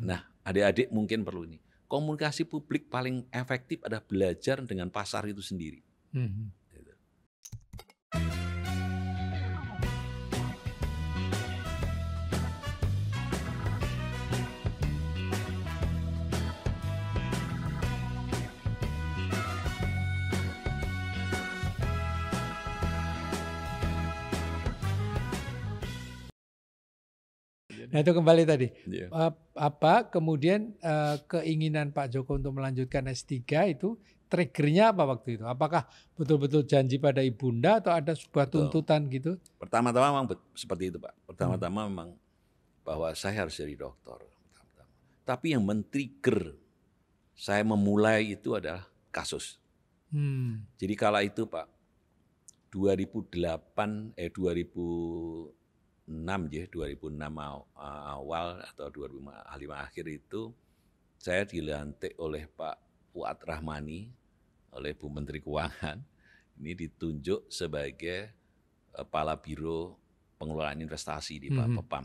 Nah, adik-adik mungkin perlu ini. Komunikasi publik paling efektif adalah belajar dengan pasar itu sendiri. Gitu. Nah itu kembali tadi, Iya. kemudian keinginan Pak Joko untuk melanjutkan S3 itu triggernya apa waktu itu? Apakah betul-betul janji pada ibunda atau ada sebuah Betul. tuntutan gitu? Pertama-tama memang seperti itu, Pak. Pertama-tama memang bahwa saya harus jadi dokter. Tapi yang men-trigger saya memulai itu adalah kasus. Jadi kala itu, Pak, 2006 awal atau 2005 akhir itu saya dilantik oleh Pak Fuad Rahmani, oleh Bu Menteri Keuangan, ini ditunjuk sebagai Kepala Biro Pengelolaan Investasi di Bapepam.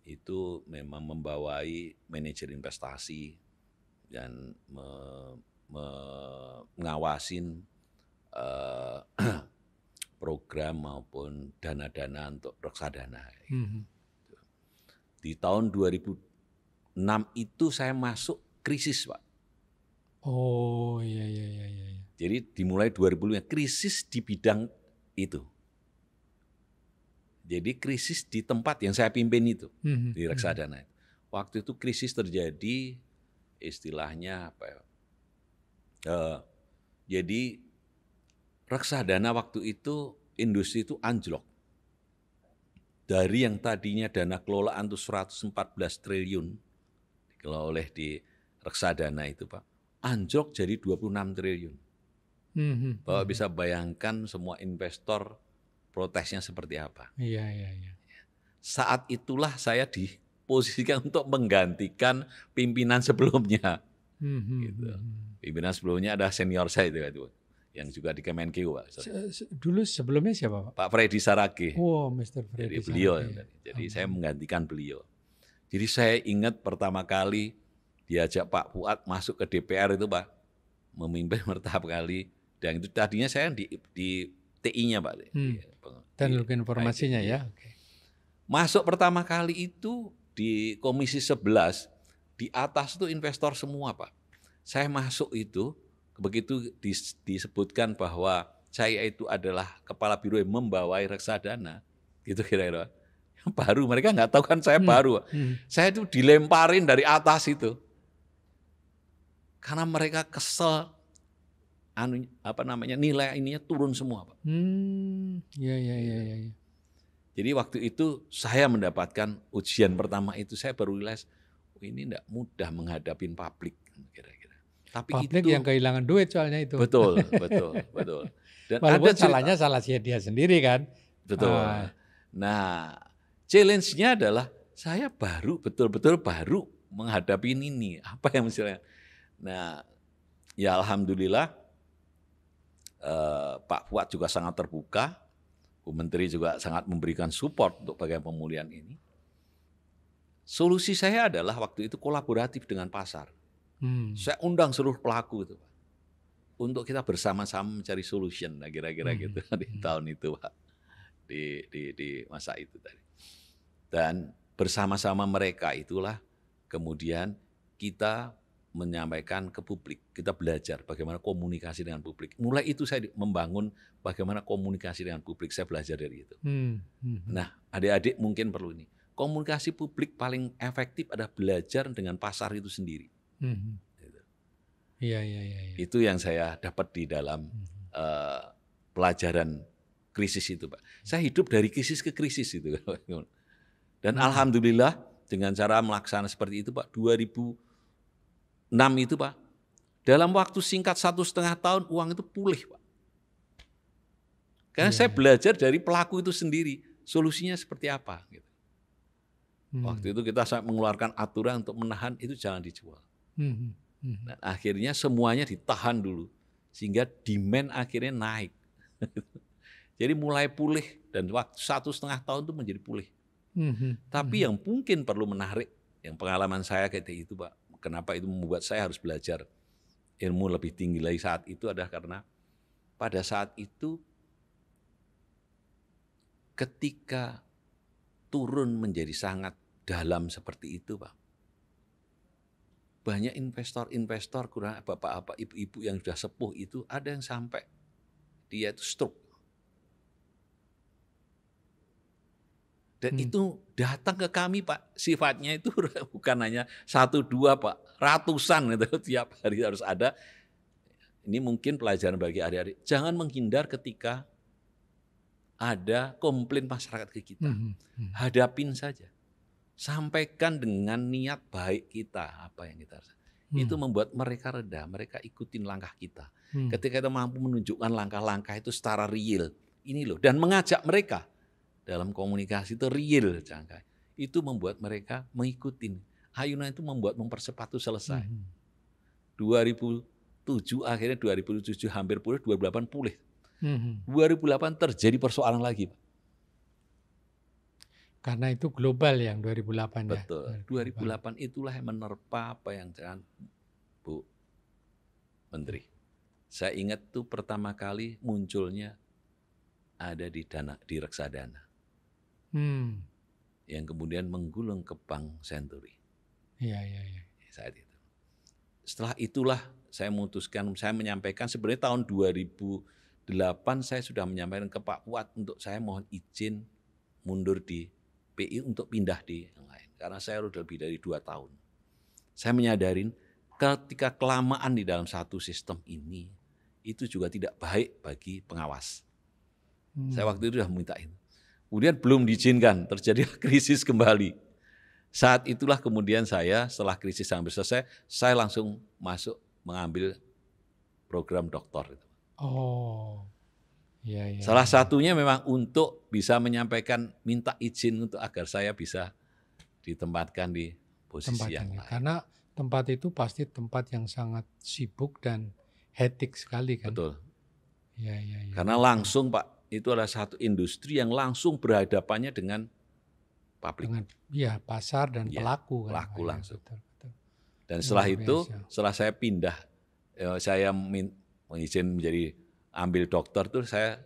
Itu memang membawai manajer investasi dan mengawasin program maupun dana-dana untuk reksadana. Di tahun 2006 itu saya masuk krisis, Pak. Oh iya. Jadi dimulai 2005 krisis di bidang itu. Jadi krisis di tempat yang saya pimpin itu, di reksadana. Waktu itu krisis terjadi, istilahnya apa ya? Jadi reksadana waktu itu industri itu anjlok. Dari yang tadinya dana kelolaan itu 114 triliun dikelola oleh di reksadana itu, Pak, anjlok jadi 26 triliun. Bapak bisa bayangkan semua investor protesnya seperti apa. Iya. Saat itulah saya diposisikan untuk menggantikan pimpinan sebelumnya. Gitu. Pimpinan sebelumnya ada senior saya itu, yang juga di Kemenkeu, Pak. Dulu sebelumnya siapa, Pak? Pak Freddy Saragih. Oh, Mr. Jadi Freddy beliau, Saragih. jadi saya menggantikan beliau. Jadi saya ingat pertama kali diajak Pak Fuad masuk ke DPR itu, Pak, memimpin pertama kali. Dan itu tadinya saya di TI-nya, Pak. Teknologi informasinya ya. Okay. Masuk pertama kali itu di Komisi 11, di atas itu investor semua, Pak. Saya masuk itu, begitu disebutkan bahwa saya itu adalah kepala biro yang membawai reksadana, gitu kira-kira. Baru, mereka nggak tahu kan saya baru. Saya itu dilemparin dari atas itu. Karena mereka kesel, nilai ininya turun semua, Pak. Iya. Jadi waktu itu saya mendapatkan ujian pertama itu, saya baru realize, ini enggak mudah menghadapin publik, kira-kira. Tapi publik itu yang kehilangan duit soalnya itu. Betul. Dan walaupun ada salahnya salah dia sendiri kan. Betul. Nah, challenge-nya adalah saya betul-betul baru menghadapi ini. Apa yang misalnya? Nah, ya alhamdulillah Pak Fuad juga sangat terbuka, Bu Menteri juga sangat memberikan support untuk bagaimana pemulihan ini. Solusi saya adalah waktu itu kolaboratif dengan pasar. Saya undang seluruh pelaku itu, Pak, untuk kita bersama-sama mencari solution, kira-kira gitu di tahun itu, Pak, di masa itu tadi. Dan bersama-sama mereka itulah kemudian kita menyampaikan ke publik, kita belajar bagaimana komunikasi dengan publik. Mulai itu saya membangun bagaimana komunikasi dengan publik, saya belajar dari itu. Nah, adik-adik mungkin perlu ini. Komunikasi publik paling efektif adalah belajar dengan pasar itu sendiri. Iya. Itu yang saya dapat di dalam pelajaran krisis itu, Pak. Saya hidup dari krisis ke krisis itu. Dan alhamdulillah dengan cara melaksanakan seperti itu, Pak, 2006 itu, Pak, dalam waktu singkat 1,5 tahun uang itu pulih, Pak. Karena saya belajar dari pelaku itu sendiri, solusinya seperti apa. Gitu. Waktu itu kita mengeluarkan aturan untuk menahan itu jangan dijual. Dan akhirnya semuanya ditahan dulu, sehingga demand akhirnya naik. Jadi mulai pulih dan waktu 1,5 tahun itu menjadi pulih. Tapi yang mungkin perlu menarik Yang pengalaman saya kayak itu Pak, kenapa itu membuat saya harus belajar ilmu lebih tinggi lagi saat itu adalah karena pada saat itu ketika turun menjadi sangat dalam seperti itu Pak, banyak investor-investor, kurang bapak-bapak, ibu-ibu yang sudah sepuh itu ada yang sampai dia itu stroke. Dan itu datang ke kami Pak, sifatnya itu bukan hanya 1, 2 Pak, ratusan gitu, tiap hari harus ada. Ini mungkin pelajaran bagi adik-adik, jangan menghindar ketika ada komplain masyarakat ke kita. Hadapin saja. Sampaikan dengan niat baik kita, apa yang kita rasa. Itu membuat mereka reda, mereka ikutin langkah kita. Ketika kita mampu menunjukkan langkah-langkah itu secara real, ini loh, dan mengajak mereka dalam komunikasi itu real, Cangkai. Itu membuat mereka mengikuti. Ayunan itu mempercepat itu selesai. 2007 akhirnya 2007 hampir pulih, 2008 pulih. 2008 terjadi persoalan lagi, Pak. Karena itu global yang 2008 ya. Betul. 2008 itulah yang menerpa apa yang jangan Bu Menteri. Saya ingat tuh pertama kali munculnya ada di reksadana. Yang kemudian menggulung ke Bank Century. Iya. Saat itu. Setelah itulah saya memutuskan, saya menyampaikan sebenarnya tahun 2008 saya sudah menyampaikan ke Pak Fuad untuk saya mohon izin mundur di PI untuk pindah di yang lain. Karena saya sudah lebih dari 2 tahun. Saya menyadarin ketika kelamaan di dalam satu sistem ini, itu juga tidak baik bagi pengawas. Saya waktu itu sudah minta itu. Kemudian belum diizinkan, terjadi krisis kembali. Saat itulah kemudian saya setelah krisis hampir selesai, saya langsung masuk mengambil program doktor. Oh. Ya. Salah satunya memang untuk bisa menyampaikan, minta izin untuk agar saya bisa ditempatkan di posisi yang lain. Karena tempat itu pasti tempat yang sangat sibuk dan hektik sekali kan. Betul. Ya. Karena langsung Pak, itu adalah satu industri yang langsung berhadapannya dengan publik. Dengan pasar dan pelaku. Pelaku kan, langsung. Betul. Dan setelah itu, setelah saya pindah, saya izin menjadi ambil dokter tuh saya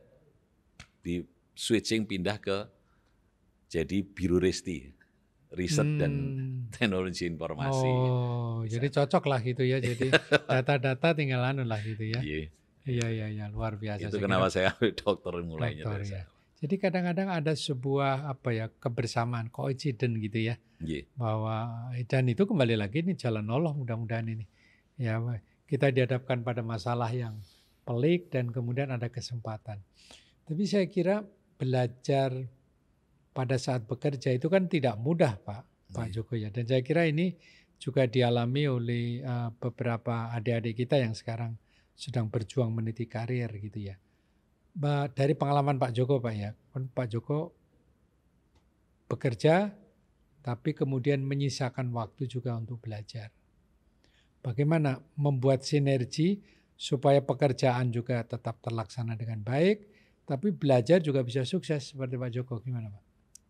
di switching pindah ke jadi Biro Resti, riset dan teknologi informasi. Oh, jadi cocok lah gitu ya. Jadi data-data tinggal lah gitu ya. Iya, luar biasa. Itu kenapa saya ambil dokter mulainya. Ya. Jadi kadang-kadang ada sebuah kebersamaan, coincidence gitu ya. Bahwa dan itu kembali lagi ini jalan Allah mudah-mudahan ini. Ya, kita dihadapkan pada masalah yang pelik dan kemudian ada kesempatan. Tapi saya kira belajar pada saat bekerja itu kan tidak mudah Pak Joko ya. Dan saya kira ini juga dialami oleh beberapa adik-adik kita yang sekarang sedang berjuang meniti karir gitu ya. Dari pengalaman Pak Joko Pak ya, Pak Joko bekerja tapi kemudian menyisakan waktu juga untuk belajar. Bagaimana membuat sinergi supaya pekerjaan juga tetap terlaksana dengan baik, tapi belajar juga bisa sukses seperti Pak Joko. Gimana Pak?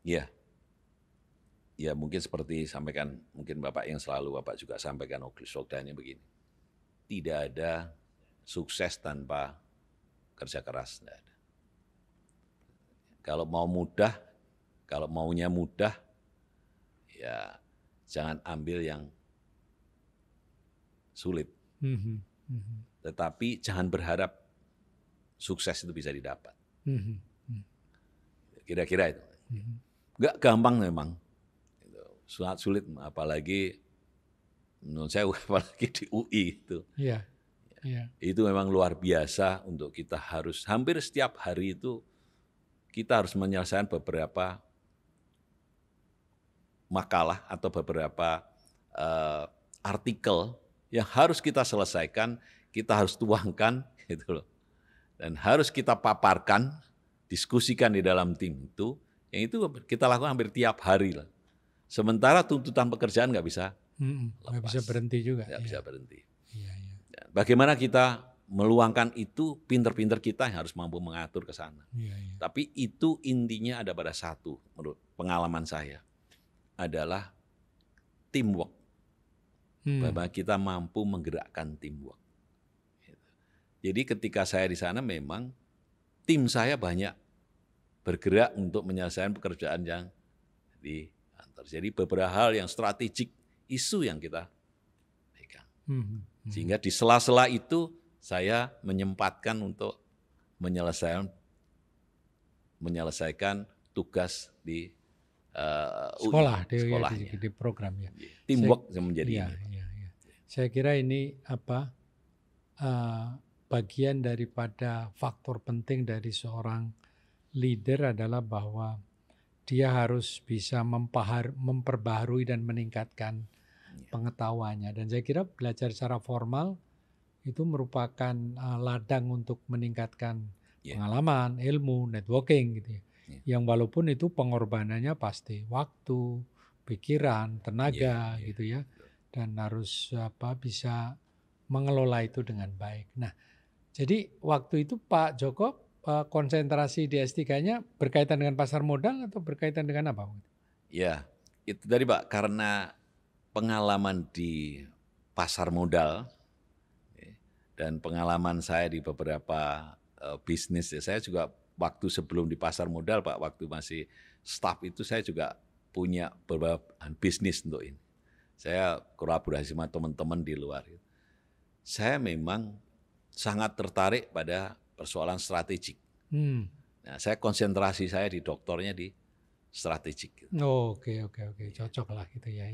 Iya. Ya mungkin seperti sampaikan, mungkin Bapak yang selalu Bapak juga sampaikan slogannya begini. Tidak ada sukses tanpa kerja keras. Tidak ada. Kalau mau mudah, kalau maunya mudah, ya jangan ambil yang sulit. Tetapi jangan berharap sukses itu bisa didapat. Kira-kira itu. Enggak gampang memang. Sangat sulit, apalagi menurut saya apalagi di UI itu. Iya. Itu memang luar biasa untuk kita harus, hampir setiap hari itu kita harus menyelesaikan beberapa makalah atau beberapa artikel yang harus kita selesaikan, kita harus tuangkan gitu loh. Dan harus kita paparkan, diskusikan di dalam tim itu, yang itu kita lakukan hampir tiap hari lah. Sementara tuntutan pekerjaan nggak bisa lepas. Nggak bisa berhenti juga. Nggak bisa berhenti. Iya. Bagaimana kita meluangkan itu, pinter-pinter kita yang harus mampu mengatur ke sana. Iya. Tapi itu intinya ada pada satu, menurut pengalaman saya, adalah teamwork. Bahwa kita mampu menggerakkan teamwork. Jadi ketika saya di sana memang tim saya banyak bergerak untuk menyelesaikan pekerjaan yang di kantor. Jadi beberapa hal yang strategik, isu yang kita pegang. Sehingga di sela-sela itu saya menyempatkan untuk menyelesaikan tugas di sekolah, di program ya. Teamwork yang menjadi ini. Saya kira ini bagian daripada faktor penting dari seorang leader adalah bahwa dia harus bisa memperbaharui dan meningkatkan pengetahuannya. Dan saya kira belajar secara formal itu merupakan ladang untuk meningkatkan pengalaman, ilmu, networking gitu ya. Yang walaupun itu pengorbanannya pasti waktu, pikiran, tenaga gitu ya. Dan harus bisa mengelola itu dengan baik. Nah, jadi waktu itu Pak Joko konsentrasi di S3-nya berkaitan dengan pasar modal atau berkaitan dengan apa? Ya, itu tadi Pak, karena pengalaman di pasar modal dan pengalaman saya di beberapa bisnis, saya juga waktu sebelum di pasar modal Pak, waktu masih staff itu saya juga punya beberapa bisnis untuk ini. Saya kolaborasi sama teman-teman di luar. Saya memang sangat tertarik pada persoalan strategik. Nah, saya konsentrasi saya di doktornya di strategik. Oke, cocok lah gitu ya.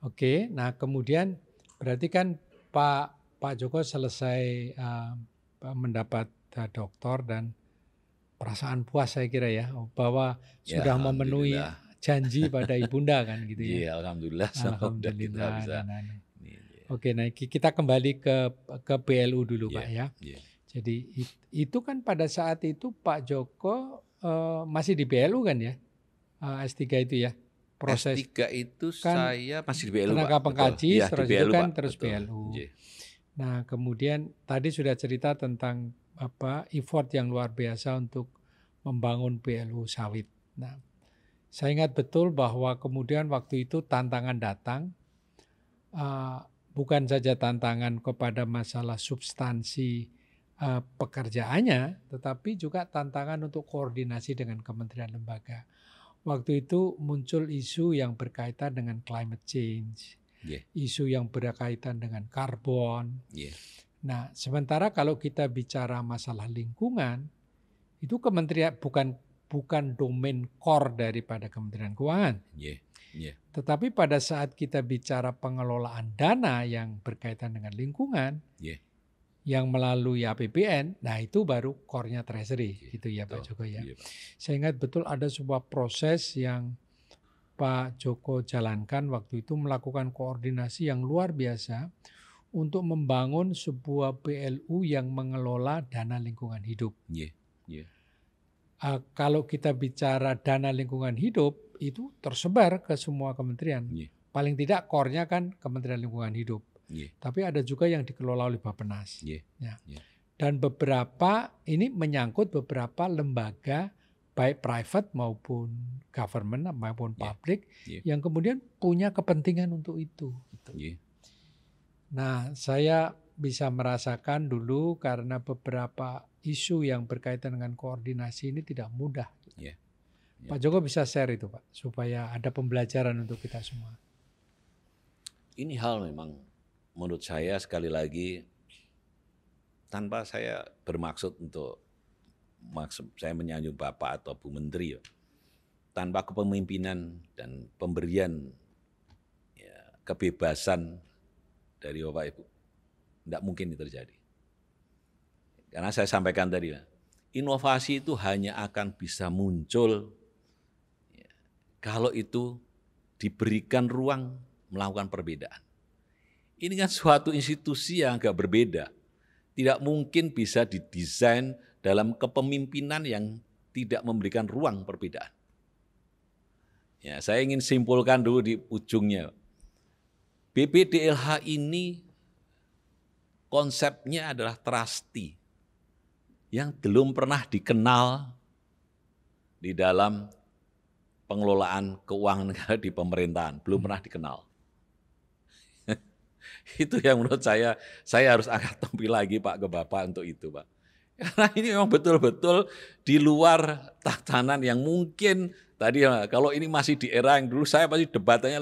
Oke, nah kemudian berarti kan Pak Joko selesai mendapat doktor dan perasaan puas saya kira ya bahwa sudah memenuhi janji pada ibunda kan gitu ya. Iya, alhamdulillah. Oke, nah kita kembali ke BLU dulu Pak ya. Jadi itu kan pada saat itu Pak Joko masih di BLU kan ya, S3 itu ya. Proses S3 itu kan saya masih di BLU tenaga Pak. pengkaji, ya, terus BLU, itu kan Pak. terus BLU. Nah kemudian tadi sudah cerita tentang effort yang luar biasa untuk membangun BLU sawit. Nah, saya ingat betul bahwa kemudian waktu itu tantangan datang, bukan saja tantangan kepada masalah substansi pekerjaannya, tetapi juga tantangan untuk koordinasi dengan kementerian lembaga. Waktu itu muncul isu yang berkaitan dengan climate change, isu yang berkaitan dengan karbon. Nah, sementara kalau kita bicara masalah lingkungan, itu kementerian bukan domain core daripada Kementerian Keuangan. Tetapi pada saat kita bicara pengelolaan dana yang berkaitan dengan lingkungan, yang melalui APBN, nah itu baru core-nya Treasury, gitu ya Pak Joko ya. Saya ingat betul ada sebuah proses yang Pak Joko jalankan waktu itu melakukan koordinasi yang luar biasa untuk membangun sebuah BLU yang mengelola dana lingkungan hidup. Kalau kita bicara dana lingkungan hidup, itu tersebar ke semua kementerian. Paling tidak core-nya kan Kementerian Lingkungan Hidup. Tapi ada juga yang dikelola oleh Bappenas. Dan beberapa, ini menyangkut beberapa lembaga, baik private maupun government maupun public, yang kemudian punya kepentingan untuk itu. Nah, saya bisa merasakan dulu karena beberapa isu yang berkaitan dengan koordinasi ini tidak mudah. Pak Joko bisa share itu Pak, supaya ada pembelajaran untuk kita semua. Ini hal memang menurut saya sekali lagi, tanpa saya bermaksud untuk saya menyanjung Bapak atau Bu Menteri, tanpa kepemimpinan dan pemberian kebebasan dari Bapak Ibu, tidak mungkin itu terjadi. Karena saya sampaikan tadi, inovasi itu hanya akan bisa muncul kalau itu diberikan ruang melakukan perbedaan. Ini kan suatu institusi yang agak berbeda. Tidak mungkin bisa didesain dalam kepemimpinan yang tidak memberikan ruang perbedaan. Ya, saya ingin simpulkan dulu di ujungnya. BPDLH ini konsepnya adalah trustee yang belum pernah dikenal di dalam pengelolaan keuangan negara di pemerintahan, belum pernah dikenal. Itu yang menurut saya harus angkat topi lagi Pak ke Bapak untuk itu Pak. Karena ini memang betul-betul di luar tatanan yang mungkin tadi kalau ini masih di era yang dulu saya pasti debatannya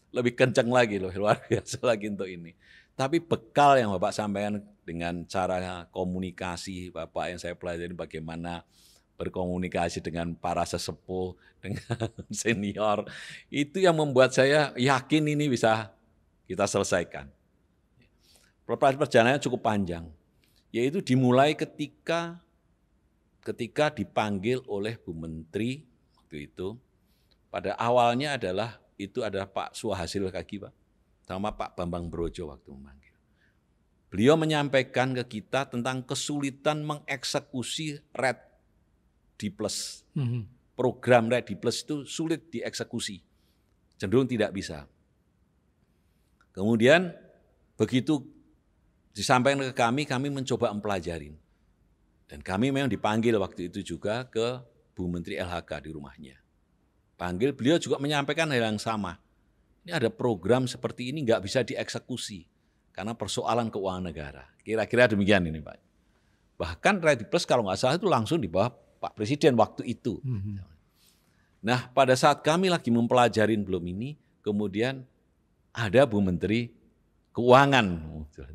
lebih kencang lagi loh, luar biasa lagi untuk ini. Tapi bekal yang Bapak sampaikan dengan cara komunikasi Bapak yang saya pelajari bagaimana berkomunikasi dengan para sesepuh, dengan senior, itu yang membuat saya yakin ini bisa kita selesaikan. Perjalanannya cukup panjang, yaitu dimulai ketika dipanggil oleh Bu Menteri waktu itu. Pada awalnya adalah Pak Suhasil Kaki Pak, sama Pak Bambang Brojo waktu memanggil. Beliau menyampaikan ke kita tentang kesulitan mengeksekusi RED D+. Program RED D+ itu sulit dieksekusi, cenderung tidak bisa. Kemudian begitu disampaikan ke kami mencoba mempelajarin. Dan kami memang dipanggil waktu itu juga ke Bu Menteri LHK di rumahnya. Panggil, beliau juga menyampaikan hal yang sama. Ini ada program seperti ini nggak bisa dieksekusi karena persoalan keuangan negara. Kira-kira demikian ini Pak. Bahkan RED D+ kalau nggak salah itu langsung di bawah Pak Presiden waktu itu. Nah pada saat kami lagi mempelajarin belum ini, kemudian ada Bu Menteri Keuangan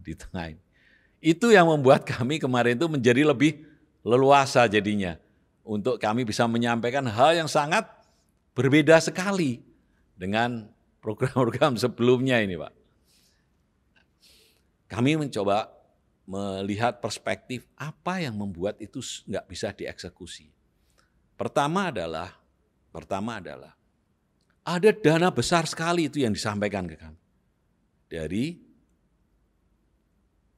di tengah ini. Itu yang membuat kami kemarin itu menjadi lebih leluasa jadinya. Untuk kami bisa menyampaikan hal yang sangat berbeda sekali dengan program-program sebelumnya ini Pak. Kami mencoba melihat perspektif apa yang membuat itu nggak bisa dieksekusi. Pertama adalah ada dana besar sekali itu yang disampaikan ke kami. Dari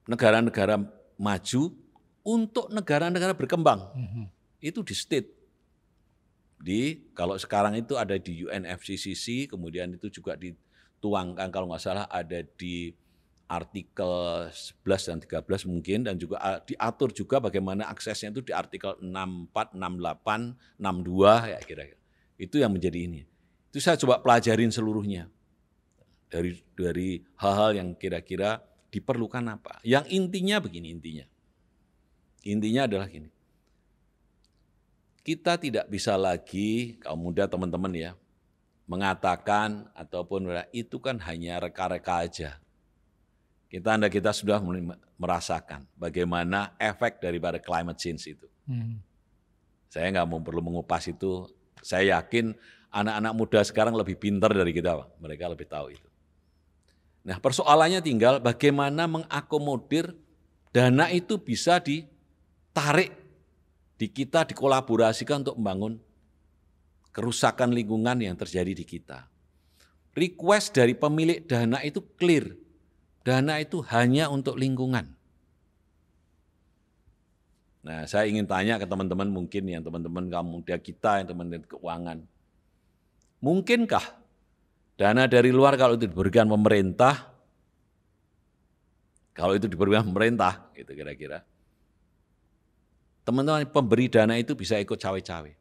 negara-negara maju untuk negara-negara berkembang. Itu di state. Kalau sekarang itu ada di UNFCCC, kemudian itu juga dituangkan kalau nggak salah ada di artikel 11 dan 13 mungkin, dan juga diatur juga bagaimana aksesnya itu di artikel 64, 68, 62 ya kira-kira. Itu yang menjadi ini. Itu saya coba pelajarin seluruhnya. Dari hal-hal yang kira-kira diperlukan apa. Yang intinya begini, intinya adalah gini. Kita tidak bisa lagi, kaum muda teman-teman ya, mengatakan ataupun itu kan hanya reka-reka aja. Kita sudah merasakan bagaimana efek daripada climate change itu. Saya nggak perlu mengupas itu, saya yakin anak-anak muda sekarang lebih pintar dari kita, Pak. Mereka lebih tahu itu. Nah persoalannya tinggal bagaimana mengakomodir dana itu bisa ditarik di kita, dikolaborasikan untuk membangun kerusakan lingkungan yang terjadi di kita. Request dari pemilik dana itu clear, dana itu hanya untuk lingkungan. Nah saya ingin tanya ke teman-teman mungkin yang teman-teman kaum muda kita, yang teman-teman keuangan, mungkinkah dana dari luar kalau itu diberikan pemerintah, gitu kira-kira, teman-teman pemberi dana itu bisa ikut cawe-cawe.